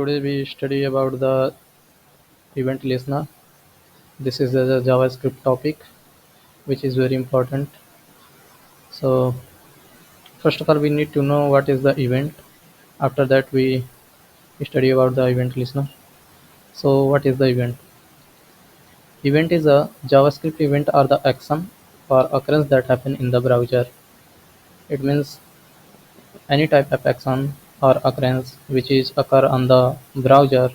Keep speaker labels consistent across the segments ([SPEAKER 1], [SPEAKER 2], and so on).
[SPEAKER 1] Today we study about the event listener. This is a JavaScript topic which is very important. So first of all, we need to know what is the event. After that, we study about the event listener. So what is the event? Event is a JavaScript event or the action or occurrence that happen in the browser. It means any type of action or occurrence which is occur on the browser,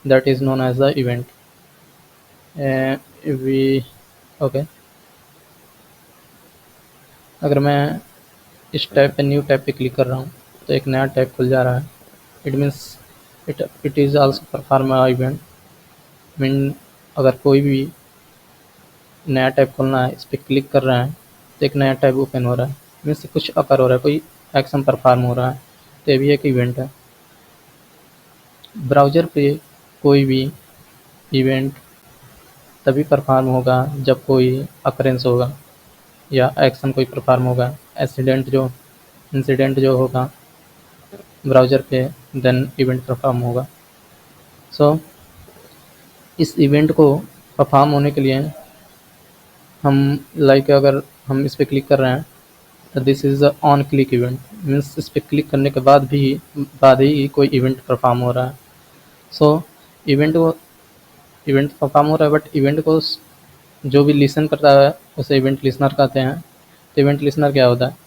[SPEAKER 1] that is known as the event. If we okay, अगर मैं इस tab पे new tab पे click कर रहा हूँ तो एक नया टैब खुल जा रहा है. It means it is also perform a event. Mean अगर कोई भी नया टैब खोलना है, इस पर क्लिक कर रहे हैं तो एक नया टैब ओपन हो रहा है. मीन्स कुछ अकर हो रहा है, कोई एक्शन परफॉर्म हो रहा है, तो ये भी एक इवेंट है. ब्राउज़र पे कोई भी इवेंट तभी परफॉर्म होगा जब कोई अकरेंस होगा या एक्शन कोई परफॉर्म होगा. इंसिडेंट जो होगा ब्राउज़र पे, देन इवेंट परफॉर्म होगा. सो इस इवेंट को परफॉर्म होने के लिए हम अगर हम इस पर क्लिक कर रहे हैं तो this is a on click event. Means इस पर क्लिक करने के बाद ही कोई इवेंट परफॉर्म हो रहा है. सो इवेंट परफॉर्म हो रहा है, बट इवेंट को जो भी लिसन करता है उसे इवेंट लिसनर कहते हैं. तो इवेंट लिसनर क्या होता है?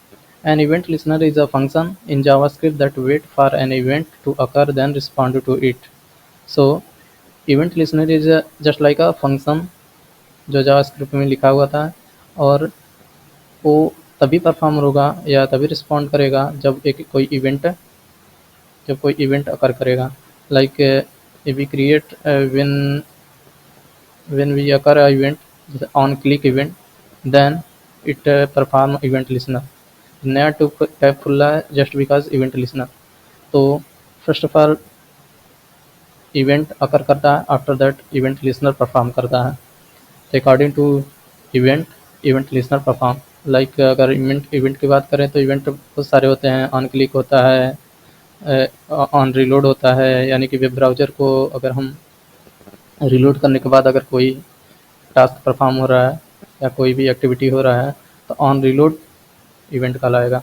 [SPEAKER 1] An event listener is a function in JavaScript that wait for an event to occur then respond to it. So event listener is just like a function जो JavaScript में लिखा हुआ था, और वो तभी परफॉर्म होगा या तभी रिस्पॉन्ड करेगा जब कोई इवेंट अकर करेगा. Like if we create when we occur a event on click event, then it perform event listener. नया टैब खुल रहा है जस्ट बिकॉज इवेंट लिसनर. तो first of all event occur करता है, after that event listener perform करता है. According to event listener perform. Like अगर इवेंट की बात करें तो इवेंट बहुत सारे होते हैं. ऑन क्लिक होता है, ऑन रीलोड होता है, यानी कि वेब ब्राउज़र को अगर हम रीलोड करने के बाद अगर कोई टास्क परफॉर्म हो रहा है या कोई भी एक्टिविटी हो रहा है तो ऑन रीलोड इवेंट कहलाएगा.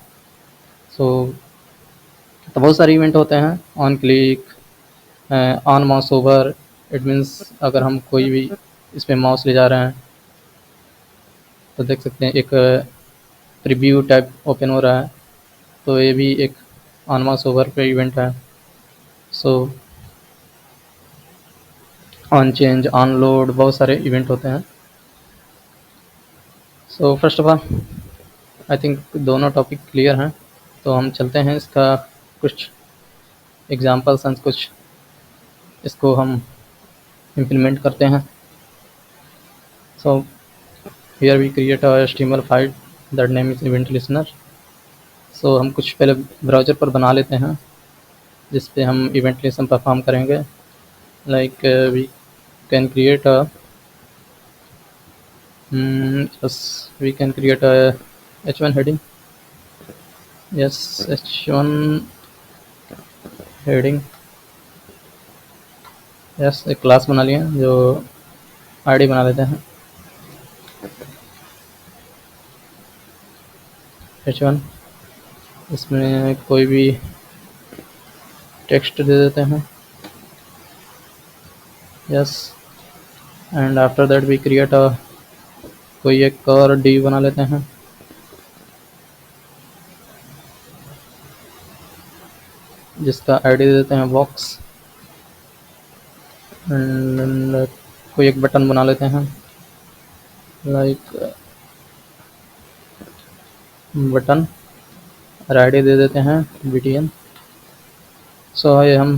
[SPEAKER 1] सो तो बहुत सारे इवेंट होते हैं. On click, on mouse over. It means अगर हम कोई भी इस पर माउस ले जा रहे हैं तो देख सकते हैं एक प्रीव्यू टैब ओपन हो रहा है, तो ये भी एक ऑन माउस ओवर पे इवेंट है. So on change, on load, बहुत सारे इवेंट होते हैं. So first of all I think दोनों टॉपिक क्लियर हैं, तो हम चलते हैं इसका कुछ एग्जांपल्स एंड कुछ इसको हम इम्प्लीमेंट करते हैं. So here we create a HTML file that name is event listener. So हम कुछ पहले ब्राउज़र पर बना लेते हैं जिस पे हम इवेंट लिसन परफॉर्म करेंगे. Like we can create a we can create a h1 heading. Yes, h1 heading. Yes, एक क्लास बना लिया जो आईडी बना लेते हैं h1. इसमें कोई भी टेक्स्ट दे देते हैं. Yes, and after that we create a कोई एक और डी बना लेते हैं. जिसका आईडी दे देते हैं बॉक्स. एंड कोई एक बटन बना लेते हैं, लाइक बटन, और आईडी दे देते हैं btn. सो ये हम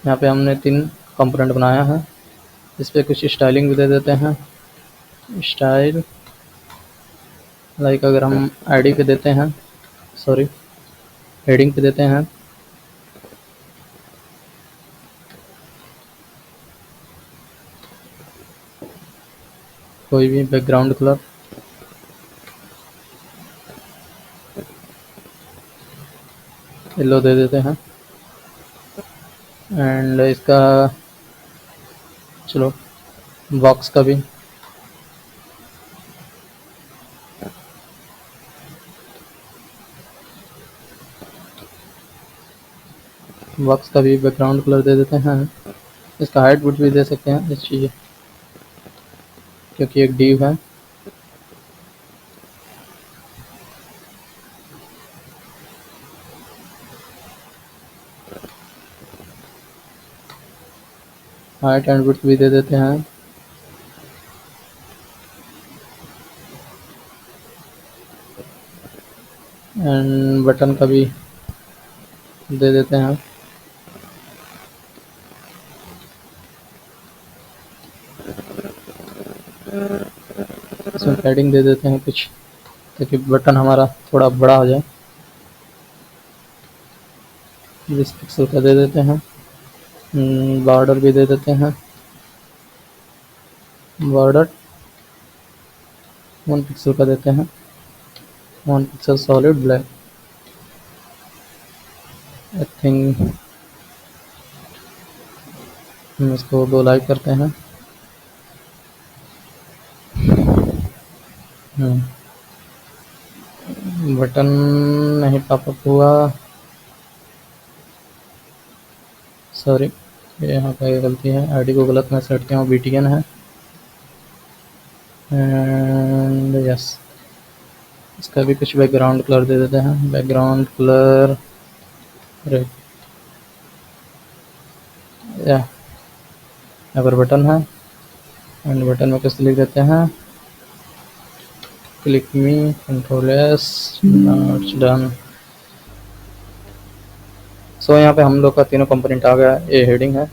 [SPEAKER 1] यहाँ पे हमने 3 कंपोनेंट बनाया है. इस पर कुछ स्टाइलिंग भी दे देते हैं. स्टाइल लाइक अगर हम आईडी पे देते हैं, सॉरी हेडिंग पे देते हैं, कोई भी बैकग्राउंड कलर. येलो दे देते हैं। एंड इसका चलो बॉक्स का भी बैकग्राउंड कलर दे देते हैं। इसका हाइट विड्थ भी दे सकते हैं इस चीज़, क्योंकि एक डिव है। हाइट एंड विड्थ भी दे देते हैं। एंड बटन का भी दे देते हैं। इसमें पैडिंग दे देते हैं कुछ, ताकि बटन हमारा थोड़ा बड़ा हो जाए। 20 पिक्सल का दे देते हैं। बॉर्डर भी दे देते हैं। बॉर्डर 1 पिक्सल का देते हैं। 1 pixel solid black. I think हम इसको गो लाइव करते हैं। बटन नहीं पॉपअप हुआ, सॉरी, ये यहाँ पे गलती है। आईडी को गलत मैं सेट किया हूँ, BTN है। एंड यस, इसका भी कुछ बैकग्राउंड कलर दे देते हैं। Background colour red. यहाँ पर बटन है एंड बटन में कुछ लिख देते हैं, click me, control S, not done. So यहाँ पे हम लोग का तीनों कंपोनेंट आ गया। ये हेडिंग है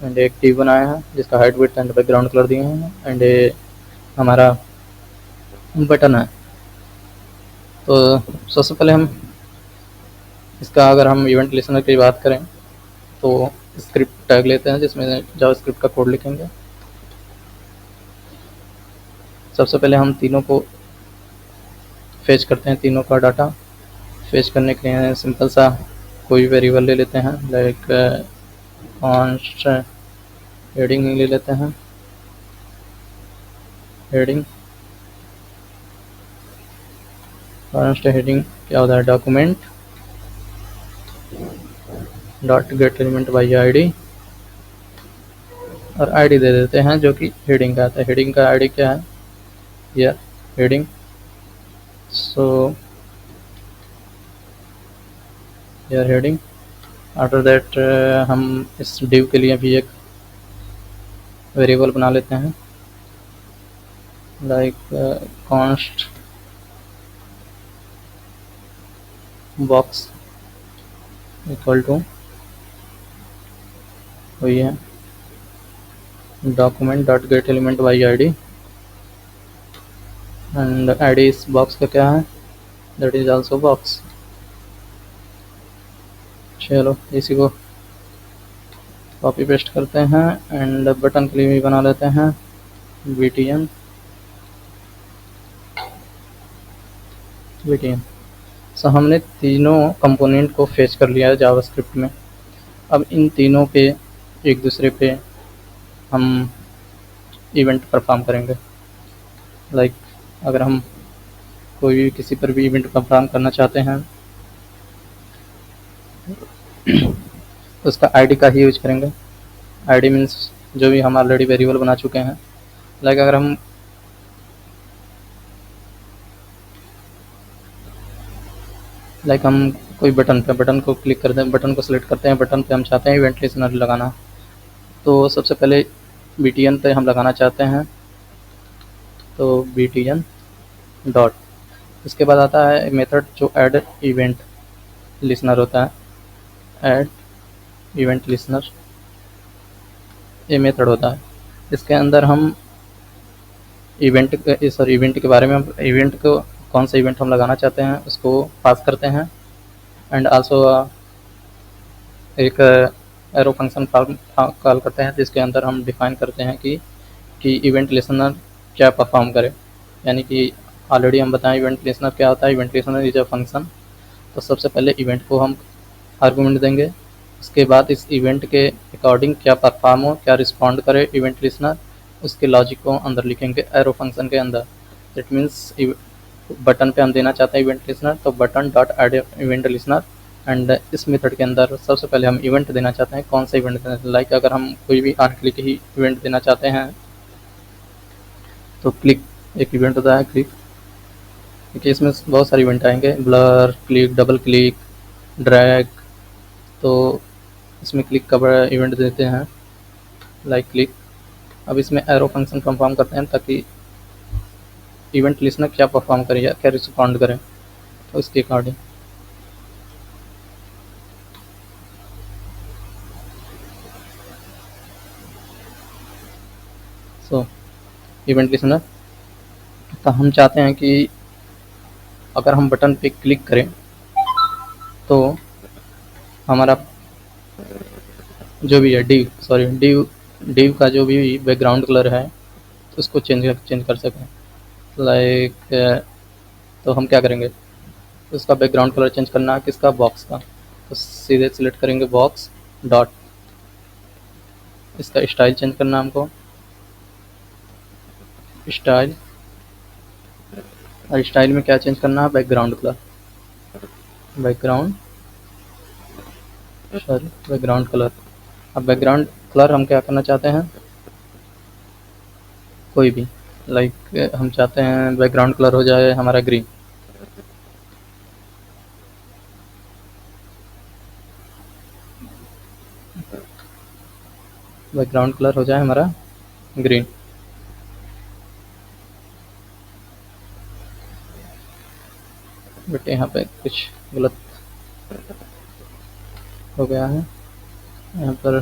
[SPEAKER 1] एंड एक टी बनाया है जिसका height width and background colour दिए हैं, एंड ये हमारा बटन है। तो सबसे पहले हम इसका, अगर हम इवेंट लिसनर की बात करें तो स्क्रिप्ट टैग लेते हैं जिसमें जावास्क्रिप्ट का कोड लिखेंगे। सबसे पहले हम तीनों को फेच करते हैं, तीनों का डाटा। फेच करने के लिए सिंपल सा कोई वेरिएबल ले लेते हैं, लाइक कॉन्स्ट हेडिंग ले लेते हैं। हेडिंग कॉन्स्ट हेडिंग क्या होता है, document dot get element by ID, और आईडी दे देते हैं जो कि हेडिंग का आता है। हेडिंग का आईडी क्या है, यह हेडिंग। सो यार हेडिंग। आफ्टर दैट हम इस डिव के लिए भी एक वेरिएबल बना लेते हैं, like const box equal to वही है document dot get element by ID, and ID इस बॉक्स का क्या है, दैट इज आल्सो बॉक्स। चलो इसी को कॉपी पेस्ट करते हैं एंड बटन के लिए भी बना लेते हैं BTN। सो हमने तीनों कंपोनेंट को फेच कर लिया है जावास्क्रिप्ट में। अब इन तीनों पे एक दूसरे पे हम इवेंट परफॉर्म करेंगे। लाइक अगर हम कोई भी किसी पर भी इवेंट परफॉर्म करना चाहते हैं तो उसका आईडी का ही यूज करेंगे। आईडी मीन्स जो भी हम ऑलरेडी वेरिएबल बना चुके हैं। लाइक अगर हम कोई बटन को क्लिक करते हैं, बटन को सिलेक्ट करते हैं, बटन पे हम चाहते हैं इवेंट लिसनर लगाना, तो सबसे पहले BTN पे हम लगाना चाहते हैं, तो BTN डॉट, इसके बाद आता है मेथड जो ऐड इवेंट लिसनर होता है। ऐड इवेंट लिसनर ये मेथड होता है। इसके अंदर हम इवेंट के बारे में, इवेंट को कौन सा इवेंट हम लगाना चाहते हैं उसको पास करते हैं, एंड आल्सो एक एरो फंक्शन कॉल करते हैं जिसके अंदर हम डिफाइन करते हैं कि इवेंट लिसनर क्या परफॉर्म करे। यानी कि ऑलरेडी हम बताएं इवेंट लिसनर क्या होता है। Event listener is a function. तो सबसे पहले इवेंट को हम आर्गुमेंट देंगे। उसके बाद इस इवेंट के अकॉर्डिंग क्या परफॉर्म हो, क्या रिस्पॉन्ड करे इवेंट लिसनर, उसके लॉजिक को अंदर लिखेंगे एरो फंक्शन के अंदर। दैट मीन्स बटन पे हम देना चाहते हैं इवेंट लिसनर, तो button dot add event listener. And इस मेथड के अंदर सबसे पहले हम इवेंट देना चाहते हैं, कौन सा इवेंट देना चाहते हैं। लाइक अगर हम कोई भी ऑन क्लिक ही इवेंट देना चाहते हैं तो क्लिक एक इवेंट होता है क्लिक, क्योंकि इसमें बहुत सारे इवेंट आएंगे, blur, click, double click, drag. तो इसमें क्लिक का इवेंट देते हैं लाइक क्लिक। अब इसमें एरो फंक्शन परफॉर्म करते हैं ताकि इवेंट लिसनर क्या परफॉर्म करे या क्या रिस्पॉन्ड करें, तो इसके अकॉर्डिंग। सो इवेंट लिसनर, तो हम चाहते हैं कि अगर हम बटन पे क्लिक करें तो हमारा जो भी है डिव का जो भी बैकग्राउंड कलर है तो उसको चेंज कर सकें। लाइक तो हम क्या करेंगे, उसका बैकग्राउंड कलर चेंज करना है किसका, बॉक्स का। तो सीधे सिलेक्ट करेंगे बॉक्स डॉट, इसका स्टाइल चेंज करना है हमको, स्टाइल। और स्टाइल में क्या चेंज करना है, background colour, background background colour. अब बैकग्राउंड कलर हम क्या करना चाहते हैं, कोई भी। लाइक हम चाहते हैं बैकग्राउंड कलर हो जाए हमारा ग्रीन। बैकग्राउंड कलर हो जाए हमारा ग्रीन। बट यहाँ पे कुछ गलत हो गया है, यहाँ पर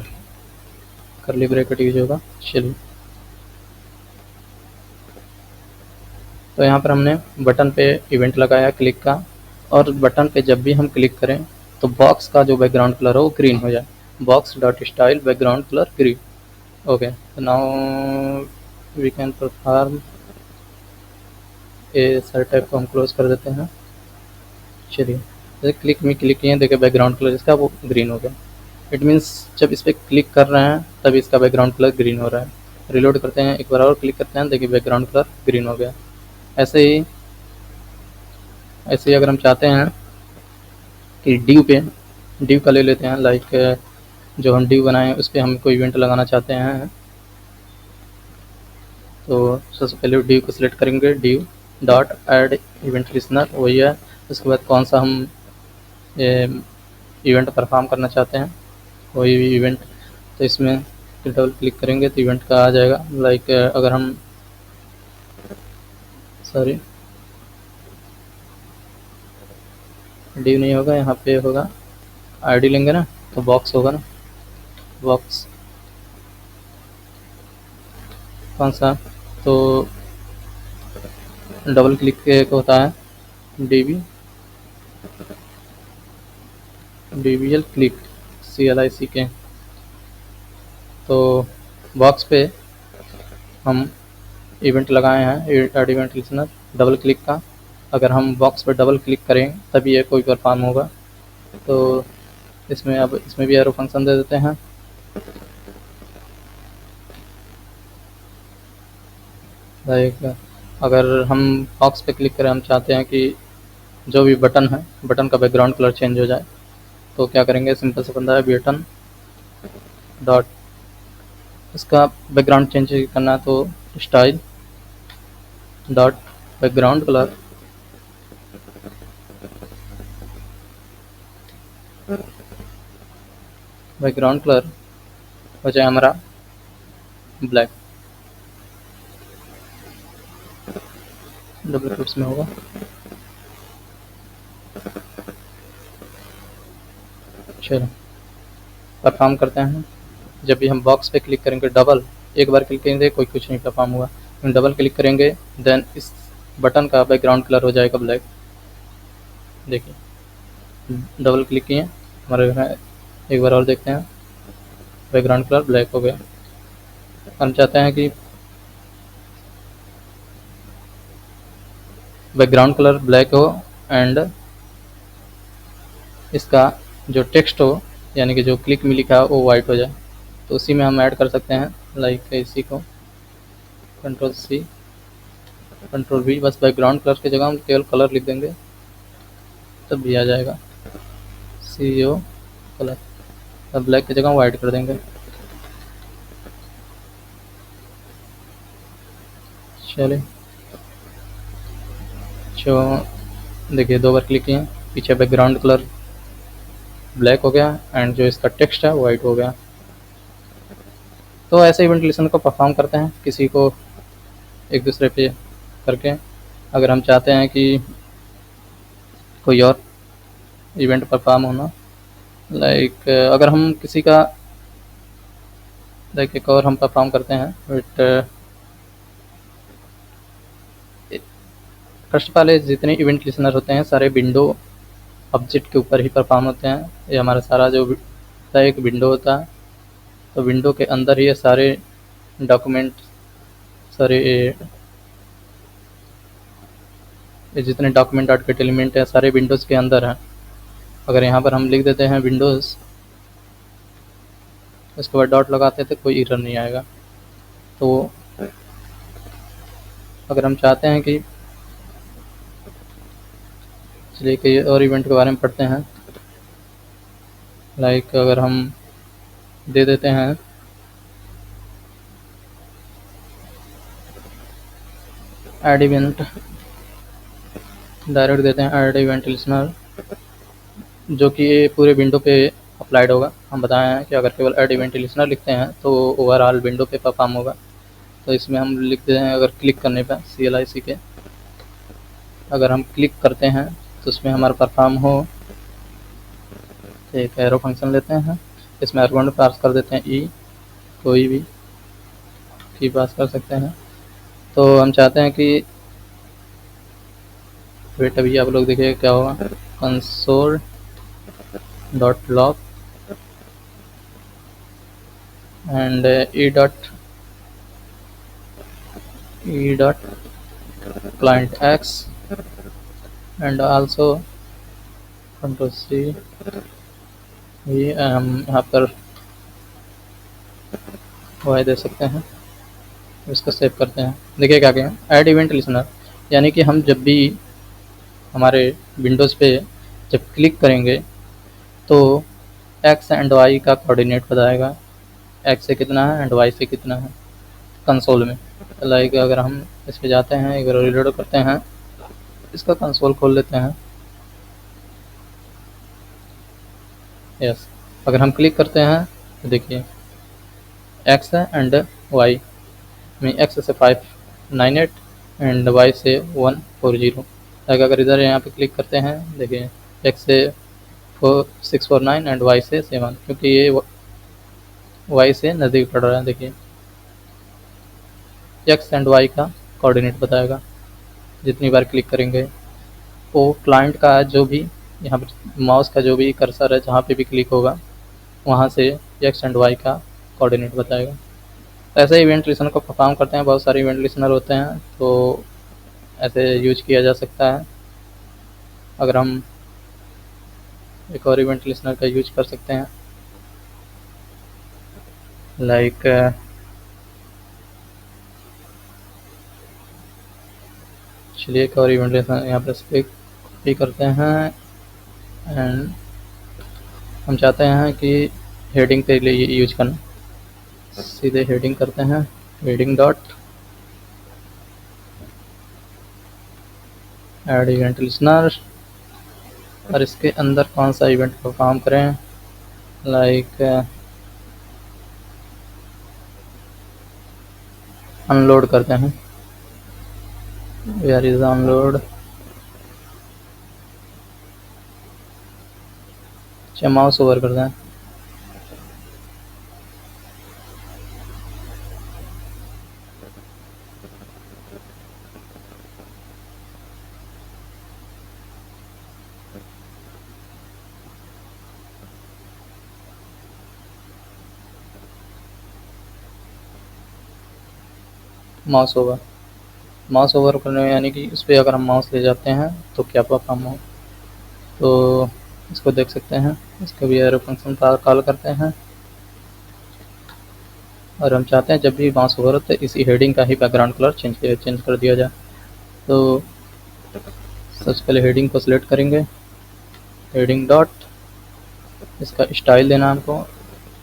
[SPEAKER 1] करली ब्रैकेट यूज होगा। चलिए, तो यहाँ पर हमने बटन पे इवेंट लगाया क्लिक का, और बटन पे जब भी हम क्लिक करें तो बॉक्स का जो बैकग्राउंड कलर हो वो ग्रीन हो जाए। Box dot style background colour green. Okay, तो now we can perform a sir type को हम क्लोज कर देते हैं। चलिए, जैसे क्लिक में क्लिक किए, देखिए बैकग्राउंड कलर इसका वो ग्रीन हो गया। इट मीन्स जब इस पर क्लिक कर रहे हैं तब इसका बैकग्राउंड कलर ग्रीन हो रहा है। रिलोड करते हैं, एक बार और क्लिक करते हैं, देखिए बैकग्राउंड कलर ग्रीन हो गया। ऐसे ही अगर हम चाहते हैं कि डिव का ले लेते हैं, लाइक जो हम डिव बनाए उस पर हम कोई इवेंट लगाना चाहते हैं, तो सबसे पहले डिव को सिलेक्ट करेंगे, div dot add event listener वही है। उसके बाद कौन सा हम इवेंट परफॉर्म करना चाहते हैं वही इवेंट, तो इसमें डबल क्लिक करेंगे तो इवेंट का आ जाएगा। लाइक अगर हम सॉरी डिव नहीं होगा, यहाँ पे होगा आईडी लेंगे ना, तो बॉक्स होगा ना, बॉक्स कौन सा, तो डबल क्लिक एक होता है डीवीएल क्लिक CLIC के। तो बॉक्स पे हम इवेंट लगाए हैं add event listener double click का। अगर हम बॉक्स पर डबल क्लिक करें तभी ये कोई परफॉर्म होगा। तो इसमें भी एरो फंक्शन दे देते हैं। लाइक अगर हम बॉक्स पे क्लिक करें, हम चाहते हैं कि जो भी बटन है बटन का बैकग्राउंड कलर चेंज हो जाए, तो क्या करेंगे, सिंपल से बंदा है बटन डॉट, इसका बैकग्राउंड चेंज करना है तो स्टाइल डॉट बैकग्राउंड कलर हो जाए हमारा ब्लैक, डबल क्लिप्स में होगा। चलो परफॉर्म करते हैं। जब भी हम बॉक्स पे क्लिक करेंगे डबल, एक बार क्लिक करेंगे कोई कुछ नहीं परफॉर्म हुआ, डबल क्लिक करेंगे देन इस बटन का बैकग्राउंड कलर हो जाएगा ब्लैक। देखिए डबल क्लिक किए हमारे, एक बार और देखते हैं, बैकग्राउंड कलर ब्लैक हो गया। हम चाहते हैं कि बैकग्राउंड कलर ब्लैक हो एंड इसका जो टेक्स्ट हो, यानी कि जो क्लिक में लिखा है वो वाइट हो जाए। तो उसी में हम ऐड कर सकते हैं, लाइक इसी को कंट्रोल सी कंट्रोल वी, बस बैकग्राउंड कलर की जगह हम केवल कलर लिख देंगे तब भी आ जाएगा, सी ओ कलर। अब ब्लैक की जगह वाइट कर देंगे। चलिए, जो देखिए 2 बार क्लिक किए, पीछे बैकग्राउंड कलर ब्लैक हो गया एंड जो इसका टेक्स्ट है वाइट हो गया। तो ऐसे इवेंट लिस्टनर को परफॉर्म करते हैं किसी को एक दूसरे पे करके। अगर हम चाहते हैं कि कोई और इवेंट परफॉर्म होना, लाइक अगर हम किसी का, लाइक एक और हम परफॉर्म करते हैं बट फर्स्ट वाले जितने इवेंट लिसनर होते हैं सारे विंडो ऑब्जेक्ट के ऊपर ही परफॉर्म होते हैं। ये हमारा सारा जो होता है एक विंडो होता है, तो विंडो के अंदर ही ये सारे डॉक्यूमेंट, सारे ये जितने डॉक्यूमेंट डॉट गेट एलिमेंट है सारे विंडोज़ के अंदर हैं। अगर यहाँ पर हम लिख देते हैं विंडोज़, उसके बाद डॉट लगाते हैं तो कोई एरर नहीं आएगा। तो अगर हम चाहते हैं कि, चलिए कई और इवेंट के बारे में पढ़ते हैं। लाइक अगर हम दे देते हैं ऐड इवेंट, डायरेक्ट देते हैं ऐड इवेंट लिसनर, जो कि ये पूरे विंडो पे अप्लाइड होगा। हम बताए हैं कि अगर केवल ऐड इवेंट लिसनर लिखते हैं तो ओवरऑल विंडो पे परफॉर्म होगा। तो इसमें हम लिख देते हैं, अगर क्लिक करने पर CLIC के अगर हम क्लिक करते हैं तो उसमें हमारा परफॉर्म हो, एक एरो फंक्शन लेते हैं, इसमें आर्गुमेंट पास कर देते हैं ई, कोई भी की पास कर सकते हैं। तो हम चाहते हैं कि वेट, अभी आप लोग देखिए क्या होगा, console dot log and E dot client x and also control C, ये हम यहाँ पर वाई दे सकते हैं, इसको सेव करते हैं। देखिए क्या कहें, ऐड इवेंट लिसनर, यानी कि हम जब भी हमारे विंडोज़ पे जब क्लिक करेंगे तो एक्स एंड वाई का कोऑर्डिनेट बताएगा, एक्स से कितना है एंड वाई से कितना है कंसोल में। लाइक अगर हम इस पे जाते हैं, एक बार रीलोड करते हैं, इसका कंसोल खोल लेते हैं। यस, अगर हम क्लिक करते हैं तो देखिए एक्स है एंड वाई में, एक्स से 598 एंड वाई से 140। लाइक अगर इधर यहाँ पे क्लिक करते हैं, देखिए एक्स से 649 एंड वाई से 7, क्योंकि ये वाई से नज़दीक पड़ रहा है। देखिए एक्स एंड वाई का कोऑर्डिनेट बताएगा जितनी बार क्लिक करेंगे। वो क्लाइंट का जो भी यहाँ पर माउस का जो भी कर्सर है जहाँ पे भी क्लिक होगा वहाँ से एक्स एंड वाई का कोऑर्डिनेट बताएगा। ऐसे इवेंट लिसनर को परफॉर्म करते हैं, बहुत सारे इवेंट लिसनर होते हैं, तो ऐसे यूज किया जा सकता है। अगर हम एक और इवेंट लिसनर का यूज कर सकते हैं, लाइक चलिए एक और इवेंट लिसनर यहाँ पर कॉपी करते हैं एंड हम चाहते हैं कि हेडिंग के लिए यूज करना, सीधे हेडिंग करते हैं, heading dot add event listener, और इसके अंदर कौन सा इवेंट परफॉर्म करें, लाइक अनलोड करते हैं, वेयर इज अनलोड, अच्छा माउस ओवर करते हैं, माउस ओवर करने में, यानी कि उस पर अगर हम माउस ले जाते हैं तो क्या परफॉर्म हो। तो इसको देख सकते हैं, इसको भी एरो फंक्शन कॉल करते हैं। और हम चाहते हैं जब भी माउस ओवर हो तो इसी हेडिंग का ही बैकग्राउंड कलर चेंज कर दिया जाए। तो सबसे पहले हेडिंग को सिलेक्ट करेंगे, हेडिंग डॉट, इसका स्टाइल देना हमको,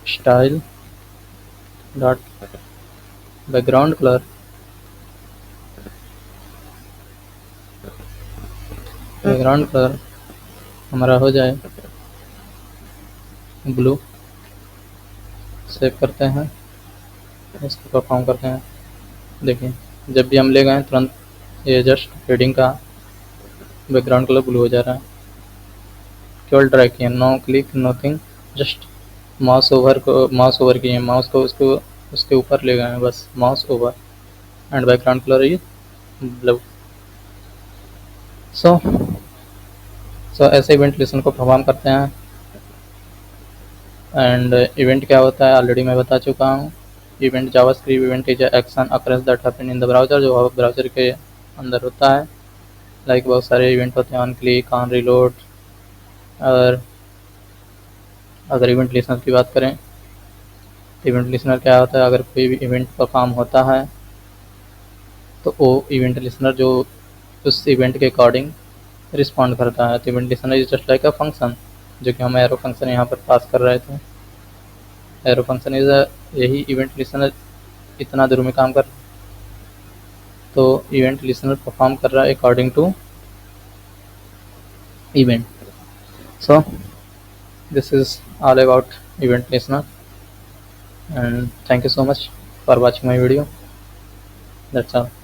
[SPEAKER 1] style dot background colour, background colour हमारा हो जाए ब्लू। सेव करते हैं, इसको परफॉर्म करते हैं। देखिए जब भी हम ले गए तुरंत ये जस्ट हेडिंग का बैकग्राउंड कलर ब्लू हो जा रहा है। केवल ड्रैग किए, no click nothing, just mouse over किए, माउस को उसके ऊपर ले गए हैं, बस mouse over, and background colour is blue. So ऐसे इवेंट लिस्टन को परफॉर्म करते हैं। एंड इवेंट क्या होता है ऑलरेडी मैं बता चुका हूँ। Event JavaScript event is action occurrence that happen in the browser, जो ब्राउज़र के अंदर होता है। लाइक बहुत सारे इवेंट होते हैं, ऑन क्लिक, ऑन रीलोड। और अगर इवेंट लिस्नर की बात करें, इवेंट लिस्नर क्या होता है, अगर कोई भी इवेंट परफॉर्म होता है तो वो इवेंट लिस्नर जो उस इवेंट के अकॉर्डिंग रिस्पॉन्ड करता है। तो event listener is just like a function, जो कि हम एरो फंक्शन यहाँ पर पास कर रहे थे। एरो फंक्शन इज यही इवेंट लिस्नर इतना दूर में काम कर, तो इवेंट लिस्नर परफॉर्म कर रहा है according to event. So this is all about event listener, and thank you so much for watching my video. That's all.